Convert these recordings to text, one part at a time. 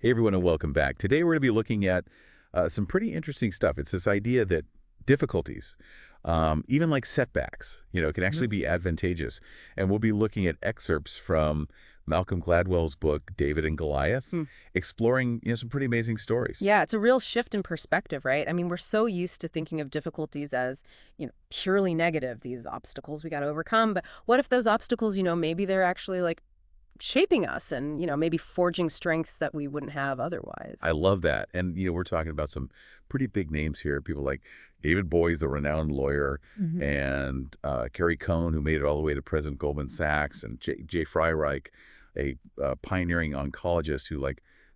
Hey everyone, and welcome back. Today we're going to be looking at some pretty interesting stuff. It's this idea that difficulties, even like setbacks, can actually Mhm. be advantageous. And we'll be looking at excerpts from Malcolm Gladwell's book, David and Goliath, Hmm. exploring, some pretty amazing stories. Yeah, it's a real shift in perspective, right? I mean, we're so used to thinking of difficulties as, purely negative, these obstacles we got to overcome. But what if those obstacles, maybe they're actually like shaping us and, maybe forging strengths that we wouldn't have I otherwise? love that. And, we're talking about some pretty big names here. People like David Boies, the renowned lawyer, Hmm. and Kerry Cohn, who made it all the way to President Goldman Sachs, and Jay Freireich, a pioneering oncologist who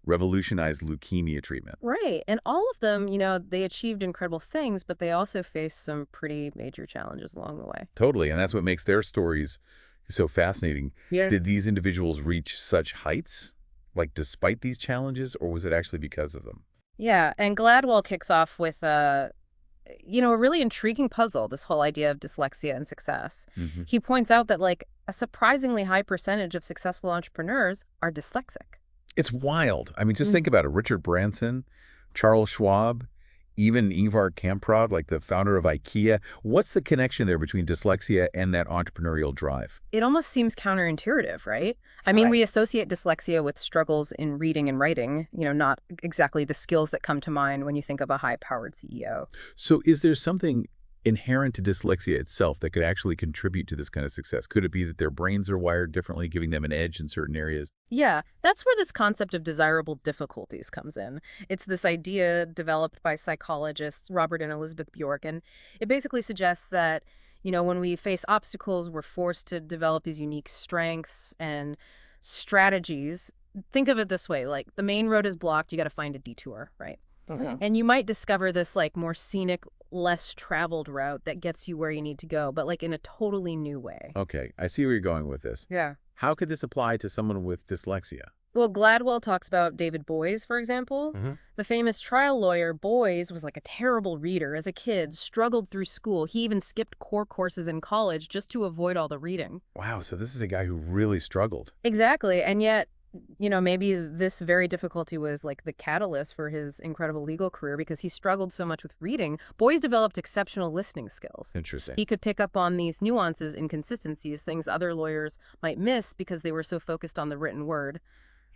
revolutionized leukemia treatment. Right. And all of them, they achieved incredible things, but they also faced some pretty major challenges along the way. Totally. And that's what makes their stories so fascinating. Yeah. Did these individuals reach such heights, despite these challenges, or was it actually because of them? Yeah. And Gladwell kicks off with a really intriguing puzzle, this whole idea of dyslexia and success. Hmm. He points out that, like, a surprisingly high percentage of successful entrepreneurs are dyslexic. It's wild. I mean, just think Mhm. about it. Richard Branson, Charles Schwab, even Ivar Kamprad, like the founder of IKEA. What's the connection there between dyslexia and that entrepreneurial drive? It almost seems counterintuitive, right? I mean, Right. we associate dyslexia with struggles in reading and writing, not exactly the skills that come to mind when you think of a high-powered CEO. So is there something inherent to dyslexia itself that could actually contribute to this kind of success? Could it be that their brains are wired differently, giving them an edge in certain areas? Yeah, that's where this concept of desirable difficulties comes in. It's this idea developed by psychologists Robert and Elizabeth Bjork, and it basically suggests that, when we face obstacles, we're forced to develop these unique strengths and strategies. Think of it this way, like the main road is blocked, you got to find a detour, right? Okay. And you might discover this like more scenic, less traveled route that gets you where you need to go, but like in a totally new way. Okay, I see where you're going with this. Yeah. How could this apply to someone with dyslexia? Well, Gladwell talks about David Boies, for example. Hmm. The famous trial lawyer Boies was like a terrible reader as a kid, struggled through school. He even skipped core courses in college just to avoid all the reading. Wow, so this is a guy who really struggled. Exactly. And yet, maybe this very difficulty was like the catalyst for his incredible legal career because he struggled so much with reading. Boies developed exceptional listening skills. Interesting. He could pick up on these nuances, inconsistencies, things other lawyers might miss because they were so focused on the written word.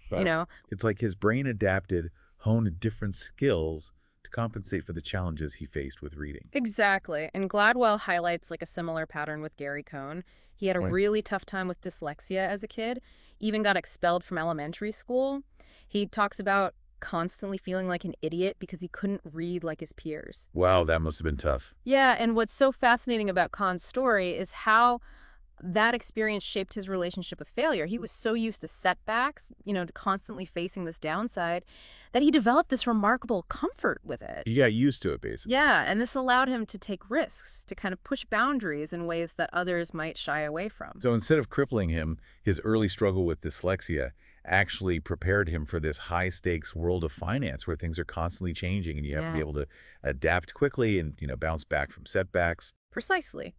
You Wow. know, It's like his brain adapted, honed different skills to compensate for the challenges he faced with reading. Exactly. And Gladwell highlights like a similar pattern with Gary Cohn. He had a Right. really tough time with dyslexia as a kid, even got expelled from elementary school. He talks about constantly feeling like an idiot because he couldn't read like his peers. Wow, that must have been tough. Yeah, and what's so fascinating about Khan's story is how that experience shaped his relationship with failure. He was so used to setbacks, to constantly facing this downside, that he developed this remarkable comfort with it. He got used to it, basically. Yeah, and this allowed him to take risks, to kind of push boundaries in ways that others might shy away from. So instead of crippling him, his early struggle with dyslexia actually prepared him for this high-stakes world of finance where things are constantly changing and you have to be Yeah, able to adapt quickly and, bounce back from setbacks. precisely.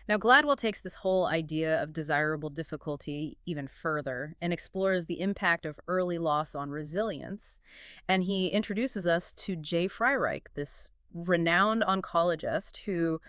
Now, Gladwell takes this whole idea of desirable difficulty even further and explores the impact of early loss on resilience. And he introduces us to Jay Freireich, this renowned oncologist who,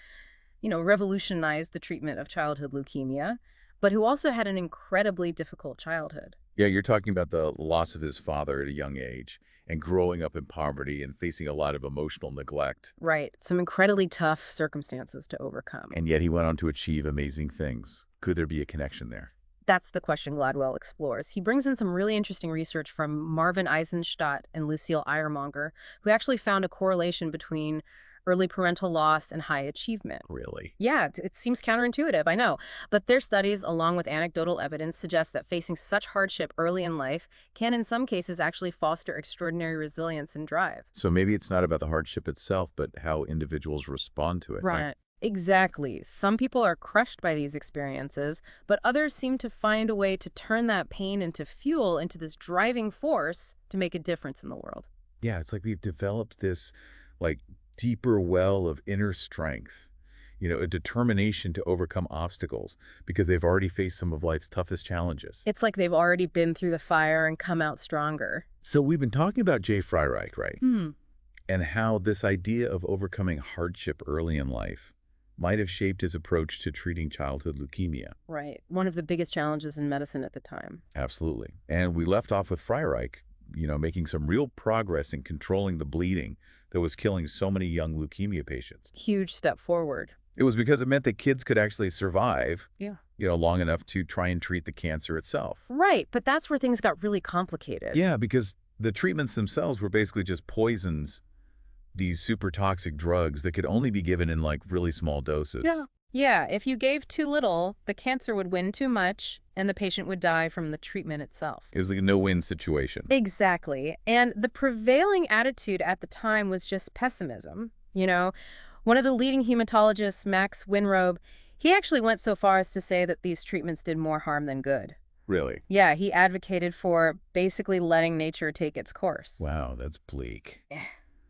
revolutionized the treatment of childhood leukemia, but who also had an incredibly difficult childhood. Yeah, you're talking about the loss of his father at a young age and growing up in poverty and facing a lot of emotional neglect. Right. Some incredibly tough circumstances to overcome. And yet he went on to achieve amazing things. Could there be a connection there? That's the question Gladwell explores. He brings in some really interesting research from Marvin Eisenstadt and Lucille Eiermonger, who actually found a correlation between early parental loss and high achievement. Really? Yeah, it seems counterintuitive, I know. But their studies, along with anecdotal evidence, suggest that facing such hardship early in life can, in some cases, actually foster extraordinary resilience and drive. So maybe it's not about the hardship itself, but how individuals respond to it, right? Right. Exactly. Some people are crushed by these experiences, but others seem to find a way to turn that pain into fuel, into this driving force to make a difference in the world. Yeah, it's like we've developed this like deeper well of inner strength, a determination to overcome obstacles because they've already faced some of life's toughest challenges. It's like they've already been through the fire and come out stronger. So we've been talking about Jay Freireich, right? Hmm. And how this idea of overcoming hardship early in life might have shaped his approach to treating childhood leukemia. Right. One of the biggest challenges in medicine at the time. Absolutely. And we left off with Freireich, making some real progress in controlling the bleeding that was killing so many young leukemia patients. Huge step forward. It was because it meant that kids could actually survive, Yeah. long enough to try and treat the cancer itself. Right. But that's where things got really complicated. Yeah, because the treatments themselves were basically just poisons, these super toxic drugs that could only be given in like really small doses. Yeah. Yeah. If you gave too little, the cancer would win too much and the patient would die from the treatment itself. It was like a no-win situation. Exactly. And the prevailing attitude at the time was just pessimism. One of the leading hematologists, Max Winrobe, he actually went so far as to say that these treatments did more harm than good. Really? Yeah, he advocated for basically letting nature take its course. Wow, that's bleak.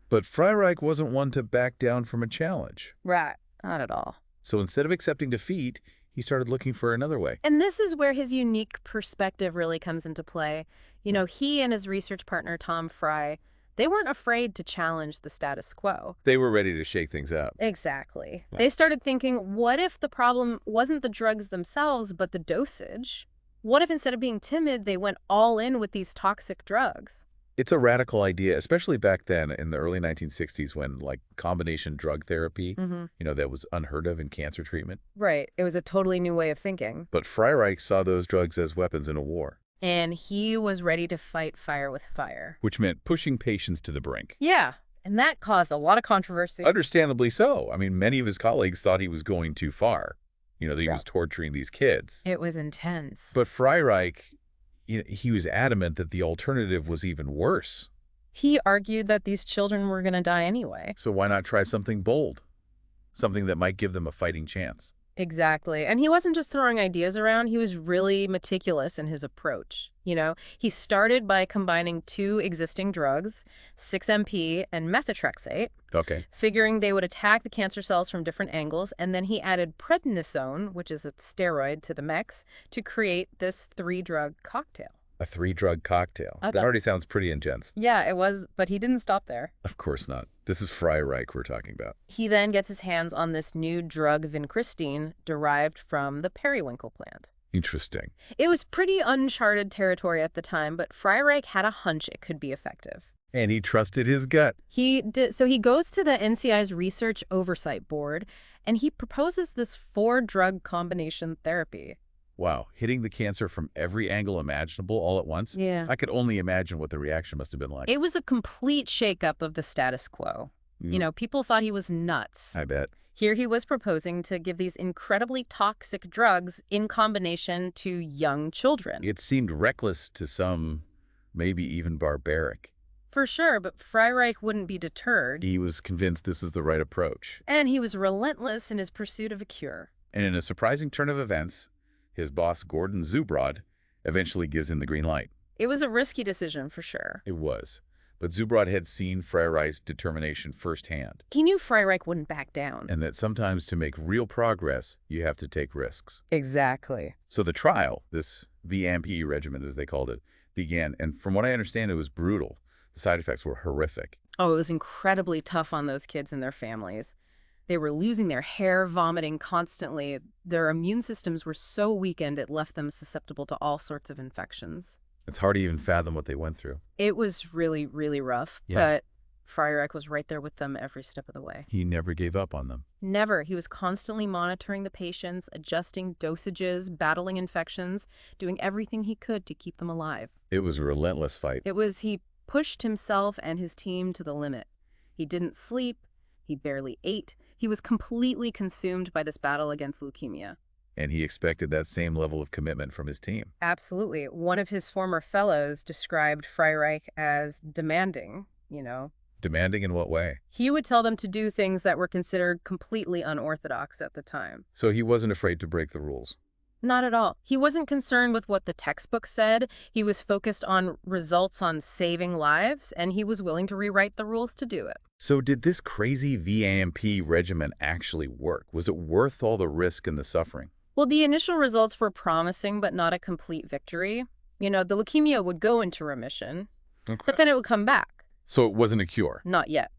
But Freireich wasn't one to back down from a challenge. Right. Not at all. So instead of accepting defeat, he started looking for another way. And this is where his unique perspective really comes into play. He and his research partner, Tom Fry, they weren't afraid to challenge the status quo. They were ready to shake things up. Exactly. Yeah. They started thinking, what if the problem wasn't the drugs themselves, but the dosage? What if instead of being timid, they went all in with these toxic drugs? It's a radical idea, especially back then in the early 1960s when like combination drug therapy, that was unheard of in cancer treatment. Right. It was a totally new way of thinking. But Freireich saw those drugs as weapons in a war. And he was ready to fight fire with fire. Which meant pushing patients to the brink. Yeah. And that caused a lot of controversy. Understandably so. I mean, many of his colleagues thought he was going too far, that he was torturing these kids. It was intense. But Freireich, he was adamant that the alternative was even worse. He argued that these children were going to die anyway. So why not try something bold? Something that might give them a fighting chance. Exactly. And he wasn't just throwing ideas around. He was really meticulous in his approach. He started by combining two existing drugs, 6-MP and methotrexate, figuring they would attack the cancer cells from different angles. And then he added prednisone, which is a steroid, to the mix to create this 3-drug cocktail. A 3-drug cocktail. That already sounds pretty intense. Yeah, it was, but he didn't stop there. Of course not. This is Freireich we're talking about. He then gets his hands on this new drug vincristine derived from the periwinkle plant. Interesting. It was pretty uncharted territory at the time, but Freireich had a hunch it could be effective. And he trusted his gut. He did. So he goes to the NCI's Research Oversight Board, and he proposes this 4-drug combination therapy. Wow, hitting the cancer from every angle imaginable all at once? Yeah. I could only imagine what the reaction must have been like. It was a complete shakeup of the status quo. People thought he was nuts. I bet. Here he was proposing to give these incredibly toxic drugs in combination to young children. It seemed reckless to some, maybe even barbaric. For sure, but Freireich wouldn't be deterred. He was convinced this is the right approach. And he was relentless in his pursuit of a cure. And in a surprising turn of events, his boss, Gordon Zubrod, eventually gives him the green light. It was a risky decision, for sure. It was. But Zubrod had seen Freireich's determination firsthand. He knew Freireich wouldn't back down. And that sometimes to make real progress, you have to take risks. Exactly. So the trial, this VMP regimen, as they called it, began. And from what I understand, it was brutal. The side effects were horrific. Oh, it was incredibly tough on those kids and their families. They were losing their hair, vomiting constantly. Their immune systems were so weakened it left them susceptible to all sorts of infections. It's hard to even fathom what they went through. It was really, really rough, but Freireich was right there with them every step of the way. He never gave up on them. Never. He was constantly monitoring the patients, adjusting dosages, battling infections, doing everything he could to keep them alive. It was a relentless fight. He pushed himself and his team to the limit. He didn't sleep. He barely ate. He was completely consumed by this battle against leukemia. And he expected that same level of commitment from his team. Absolutely. One of his former fellows described Freireich as demanding, Demanding in what way? He would tell them to do things that were considered completely unorthodox at the time. So he wasn't afraid to break the rules. Not at all. He wasn't concerned with what the textbook said. He was focused on results, on saving lives, and he was willing to rewrite the rules to do it. So did this crazy VAMP regimen actually work? Was it worth all the risk and the suffering? Well, the initial results were promising, but not a complete victory. The leukemia would go into remission, Okay. but then it would come back. So it wasn't a cure. Not yet.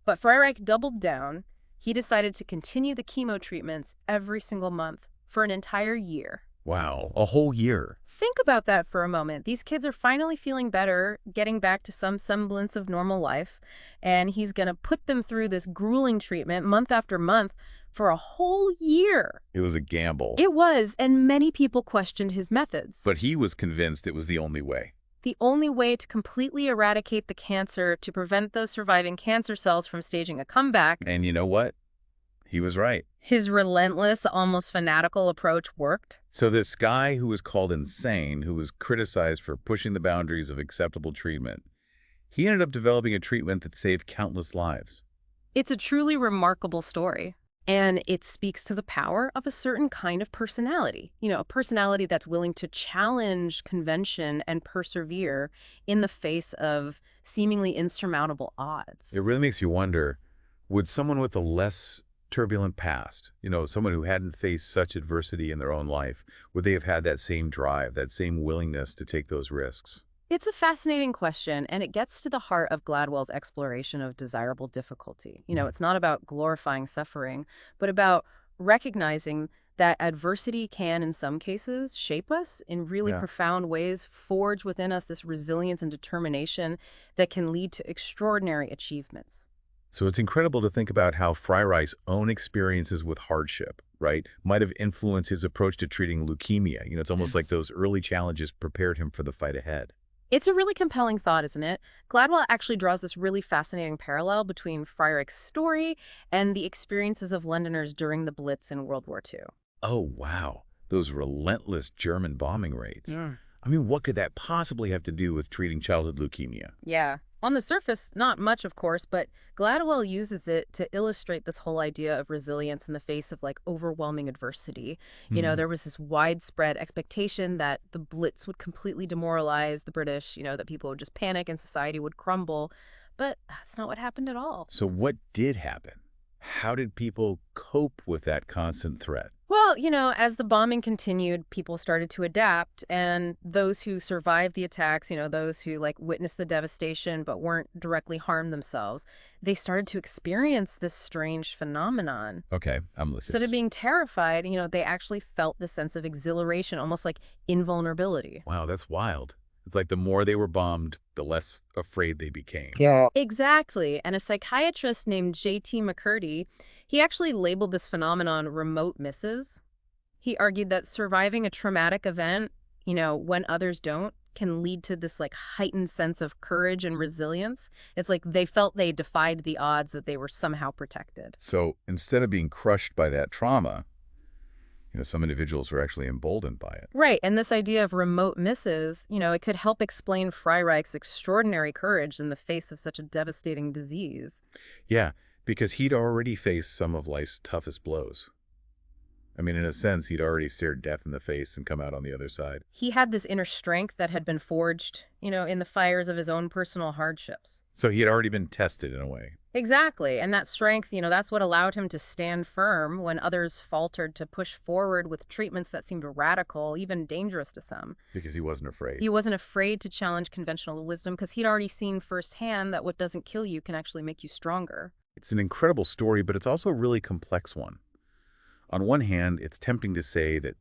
But Freireich doubled down. He decided to continue the chemo treatments every single month for an entire year. Wow, a whole year. Think about that for a moment. These kids are finally feeling better, getting back to some semblance of normal life, and he's going to put them through this grueling treatment month after month for a whole year. It was a gamble. It was, and many people questioned his methods. But he was convinced it was the only way. The only way to completely eradicate the cancer, to prevent those surviving cancer cells from staging a comeback. And you know what? He was right. His relentless, almost fanatical approach worked. So this guy who was called insane, who was criticized for pushing the boundaries of acceptable treatment, he ended up developing a treatment that saved countless lives. It's a truly remarkable story. And it speaks to the power of a certain kind of personality. A personality that's willing to challenge convention and persevere in the face of seemingly insurmountable odds. It really makes you wonder, would someone with a less turbulent past, someone who hadn't faced such adversity in their own life, would they have had that same drive, that same willingness to take those risks? It's a fascinating question, and it gets to the heart of Gladwell's exploration of desirable difficulty. It's not about glorifying suffering, but about recognizing that adversity can, in some cases, shape us in really Yeah. profound ways, forge within us this resilience and determination that can lead to extraordinary achievements. So it's incredible to think about how Freireich's own experiences with hardship, right, might have influenced his approach to treating leukemia. It's almost like those early challenges prepared him for the fight ahead. It's a really compelling thought, isn't it? Gladwell actually draws this really fascinating parallel between Freireich's story and the experiences of Londoners during the Blitz in World War II. Oh, wow. Those relentless German bombing raids. Yeah. I mean, what could that possibly have to do with treating childhood leukemia? Yeah. On the surface, not much, of course, but Gladwell uses it to illustrate this whole idea of resilience in the face of overwhelming adversity. There was this widespread expectation that the Blitz would completely demoralize the British, that people would just panic and society would crumble. But that's not what happened at all. So what did happen? How did people cope with that constant threat? Well, as the bombing continued, people started to adapt, and those who survived the attacks, those who witnessed the devastation but weren't directly harmed themselves, they started to experience this strange phenomenon. Okay, I'm listening. Instead of being terrified, they actually felt this sense of exhilaration, almost like invulnerability. Wow, that's wild. It's like the more they were bombed, the less afraid they became. Yeah. Exactly. And a psychiatrist named J.T. McCurdy, he actually labeled this phenomenon remote misses. He argued that surviving a traumatic event, when others don't, can lead to this heightened sense of courage and resilience. It's like they felt they defied the odds, that they were somehow protected. So instead of being crushed by that trauma, some individuals were actually emboldened by it. Right, and this idea of remote misses, it could help explain Freireich's extraordinary courage in the face of such a devastating disease. Yeah, because he'd already faced some of life's toughest blows. I mean, in a sense, he'd already stared death in the face and come out on the other side. He had this inner strength that had been forged, in the fires of his own personal hardships. So he had already been tested in a way. Exactly. And that strength, that's what allowed him to stand firm when others faltered, to push forward with treatments that seemed radical, even dangerous to some. Because he wasn't afraid. He wasn't afraid to challenge conventional wisdom because he'd already seen firsthand that what doesn't kill you can actually make you stronger. It's an incredible story, but it's also a really complex one. On one hand, it's tempting to say that,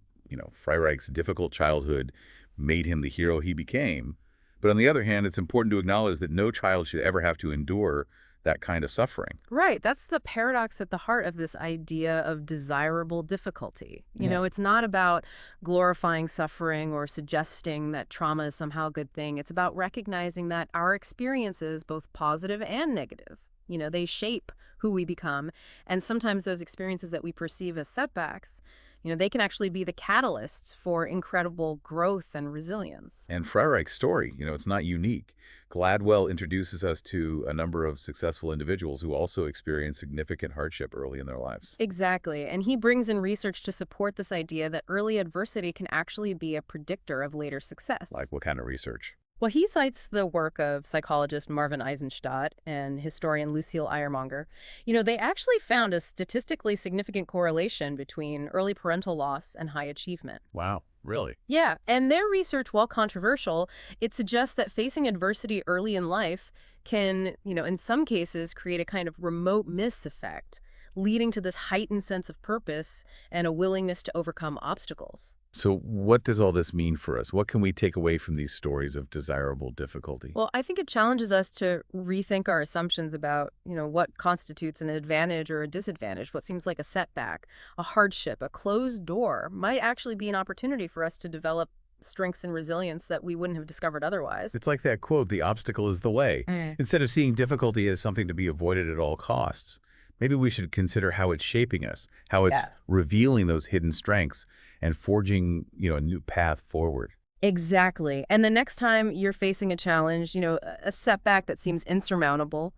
Freireich's difficult childhood made him the hero he became. But on the other hand, it's important to acknowledge that no child should ever have to endure that kind of suffering. Right. That's the paradox at the heart of this idea of desirable difficulty. It's not about glorifying suffering or suggesting that trauma is somehow a good thing. It's about recognizing that our experiences, both positive and negative, they shape who we become. And sometimes those experiences that we perceive as setbacks, They can actually be the catalysts for incredible growth and resilience. And Freireich's story, it's not unique. Gladwell introduces us to a number of successful individuals who also experienced significant hardship early in their lives. Exactly. And he brings in research to support this idea that early adversity can actually be a predictor of later Like success. what kind of research? Well, he cites the work of psychologist Marvin Eisenstadt and historian Lucille Eiermonger. They actually found a statistically significant correlation between early parental loss and high achievement. Wow, really? Yeah, and their research, while controversial, it suggests that facing adversity early in life can, in some cases, create a kind of remote miss effect, leading to this heightened sense of purpose and a willingness to overcome obstacles. So what does all this mean for us? What can we take away from these stories of desirable difficulty? Well, I think it challenges us to rethink our assumptions about, what constitutes an advantage or a disadvantage. What seems like a setback, a hardship, a closed door might actually be an opportunity for us to develop strengths and resilience that we wouldn't have discovered otherwise. It's like that quote, the obstacle is the way. Instead of seeing difficulty as something to be avoided at all costs, maybe we should consider how it's shaping us, how it's Yeah. revealing those hidden strengths and forging, a new path forward. Exactly. And the next time you're facing a challenge, a setback that seems insurmountable,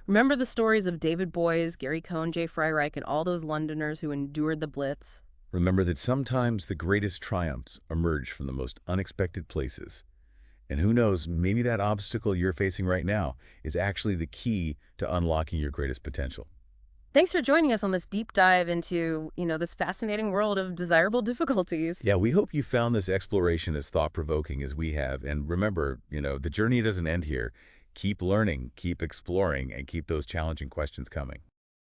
remember the stories of David Boies, Gary Cohn, Jay Freireich, and all those Londoners who endured the Blitz. Remember that sometimes the greatest triumphs emerge from the most unexpected places. And who knows, maybe that obstacle you're facing right now is actually the key to unlocking your greatest potential. Thanks for joining us on this deep dive into, this fascinating world of desirable difficulties. Yeah, we hope you found this exploration as thought-provoking as we have. And remember, the journey doesn't end here. Keep learning, keep exploring, and keep those challenging questions coming.